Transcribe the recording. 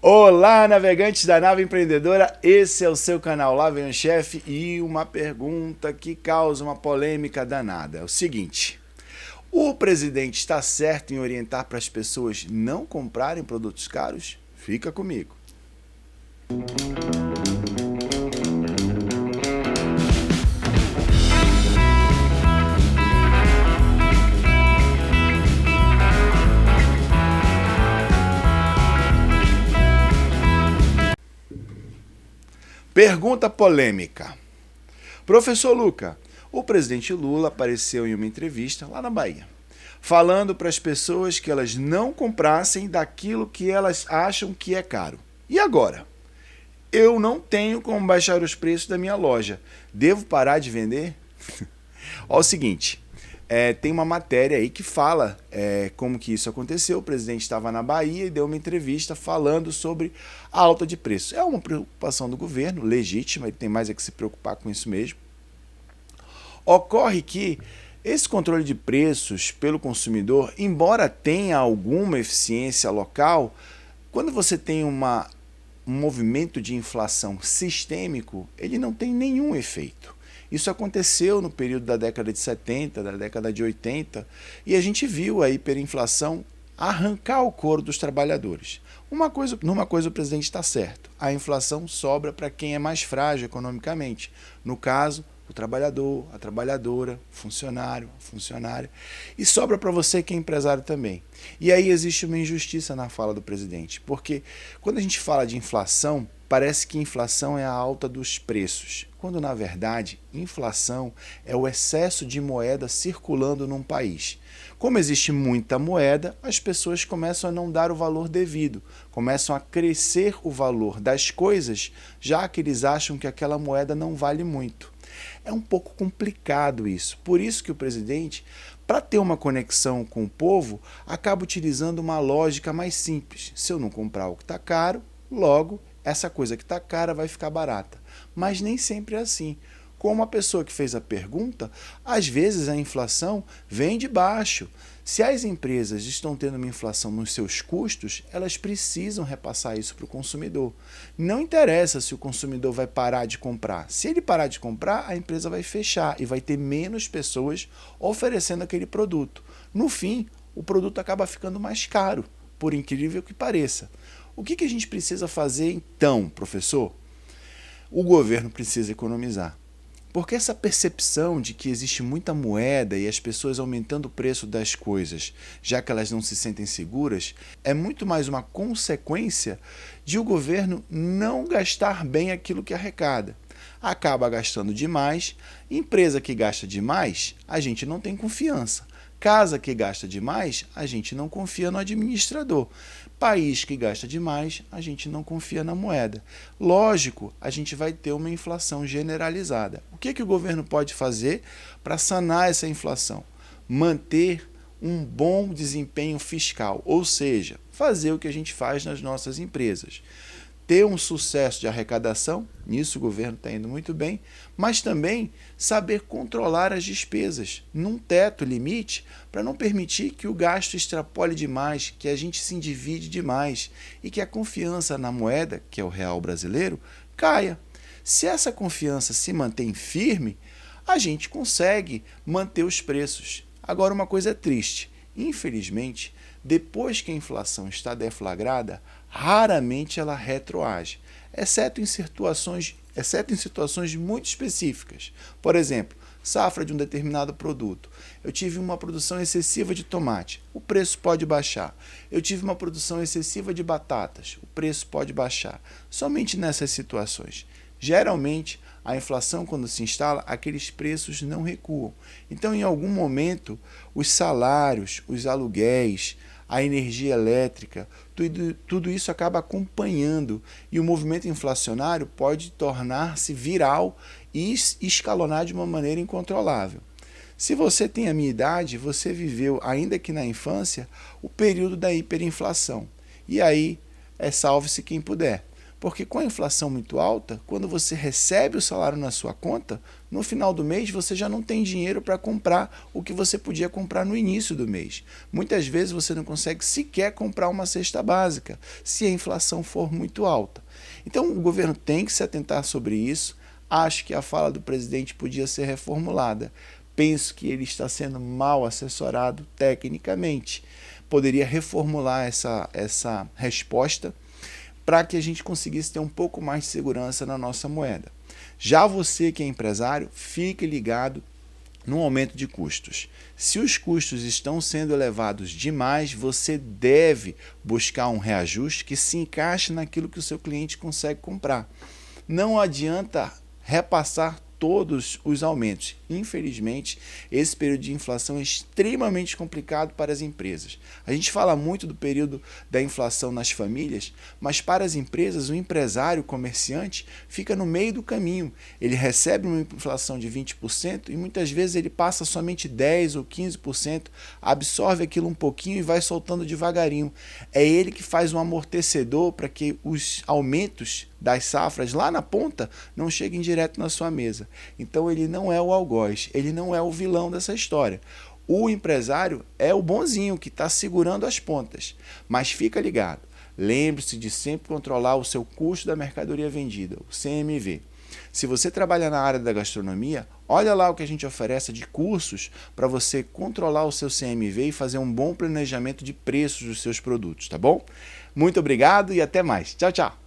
Olá, navegantes da nave empreendedora, esse é o seu canal Lá Vem o Chefe e uma pergunta que causa uma polêmica danada. É o seguinte, o presidente está certo em orientar para as pessoas não comprarem produtos caros? Fica comigo. Pergunta polêmica. Professor Luca, o presidente Lula apareceu em uma entrevista lá na Bahia, falando para as pessoas que elas não comprassem daquilo que elas acham que é caro. E agora? Eu não tenho como baixar os preços da minha loja. Devo parar de vender? Olha o seguinte, tem uma matéria aí que fala como que isso aconteceu. O presidente estava na Bahia e deu uma entrevista falando sobre a alta de preço. É uma preocupação do governo, legítima, ele tem mais é que se preocupar com isso mesmo. Ocorre que esse controle de preços pelo consumidor, embora tenha alguma eficiência local, quando você tem um movimento de inflação sistêmico, ele não tem nenhum efeito. Isso aconteceu no período da década de 70, da década de 80, e a gente viu a hiperinflação arrancar o couro dos trabalhadores. Numa coisa o presidente está certo, a inflação sobra para quem é mais frágil economicamente. No caso, o trabalhador, a trabalhadora, o funcionário, a funcionária, e sobra para você que é empresário também. E aí existe uma injustiça na fala do presidente, porque quando a gente fala de inflação, parece que inflação é a alta dos preços, quando na verdade inflação é o excesso de moeda circulando num país. Como existe muita moeda, as pessoas começam a não dar o valor devido, começam a crescer o valor das coisas, já que eles acham que aquela moeda não vale muito. É um pouco complicado isso, por isso que o presidente, para ter uma conexão com o povo, acaba utilizando uma lógica mais simples. Se eu não comprar o que está caro, logo essa coisa que está cara vai ficar barata. Mas nem sempre é assim. Como a pessoa que fez a pergunta, às vezes a inflação vem de baixo. Se as empresas estão tendo uma inflação nos seus custos, elas precisam repassar isso para o consumidor. Não interessa se o consumidor vai parar de comprar. Se ele parar de comprar, a empresa vai fechar e vai ter menos pessoas oferecendo aquele produto. No fim, o produto acaba ficando mais caro, por incrível que pareça. O que a gente precisa fazer então, professor? O governo precisa economizar. Porque essa percepção de que existe muita moeda e as pessoas aumentando o preço das coisas, já que elas não se sentem seguras, é muito mais uma consequência de o governo não gastar bem aquilo que arrecada. Acaba gastando demais, empresa que gasta demais, a gente não tem confiança. Casa que gasta demais, a gente não confia no administrador. País que gasta demais, a gente não confia na moeda. Lógico, a gente vai ter uma inflação generalizada. O que o governo pode fazer para sanar essa inflação? Manter um bom desempenho fiscal, ou seja, fazer o que a gente faz nas nossas empresas. Ter um sucesso de arrecadação, nisso o governo está indo muito bem, mas também saber controlar as despesas num teto limite para não permitir que o gasto extrapole demais, que a gente se endivide demais e que a confiança na moeda, que é o real brasileiro, caia. Se essa confiança se mantém firme, a gente consegue manter os preços. Agora, uma coisa é triste, infelizmente, depois que a inflação está deflagrada, raramente ela retroage, exceto em situações muito específicas. Por exemplo, safra de um determinado produto. Eu tive uma produção excessiva de tomate, o preço pode baixar. Eu tive uma produção excessiva de batatas, o preço pode baixar. Somente nessas situações. Geralmente, a inflação, quando se instala, aqueles preços não recuam. Então, em algum momento, os salários, os aluguéis, a energia elétrica, tudo isso acaba acompanhando e o movimento inflacionário pode tornar-se viral e escalonar de uma maneira incontrolável. Se você tem a minha idade, você viveu, ainda que na infância, o período da hiperinflação. E aí, salve-se quem puder. Porque com a inflação muito alta, quando você recebe o salário na sua conta, no final do mês você já não tem dinheiro para comprar o que você podia comprar no início do mês. Muitas vezes você não consegue sequer comprar uma cesta básica, se a inflação for muito alta. Então o governo tem que se atentar sobre isso. Acho que a fala do presidente podia ser reformulada. Penso que ele está sendo mal assessorado tecnicamente. Poderia reformular essa resposta para que a gente conseguisse ter um pouco mais de segurança na nossa moeda. Já você que é empresário, fique ligado no aumento de custos. Se os custos estão sendo elevados demais, você deve buscar um reajuste que se encaixe naquilo que o seu cliente consegue comprar. Não adianta repassar todos os aumentos. Infelizmente, esse período de inflação é extremamente complicado para as empresas. A gente fala muito do período da inflação nas famílias, mas para as empresas, o empresário, o comerciante, fica no meio do caminho. Ele recebe uma inflação de 20% e muitas vezes ele passa somente 10% ou 15%, absorve aquilo um pouquinho e vai soltando devagarinho. É ele que faz um amortecedor para que os aumentos das safras lá na ponta não cheguem direto na sua mesa. Então ele não é o algoz, ele não é o vilão dessa história. O empresário é o bonzinho que está segurando as pontas. Mas fica ligado, lembre-se de sempre controlar o seu custo da mercadoria vendida, o CMV. Se você trabalha na área da gastronomia, olha lá o que a gente oferece de cursos para você controlar o seu CMV e fazer um bom planejamento de preços dos seus produtos, tá bom? Muito obrigado e até mais. Tchau, tchau!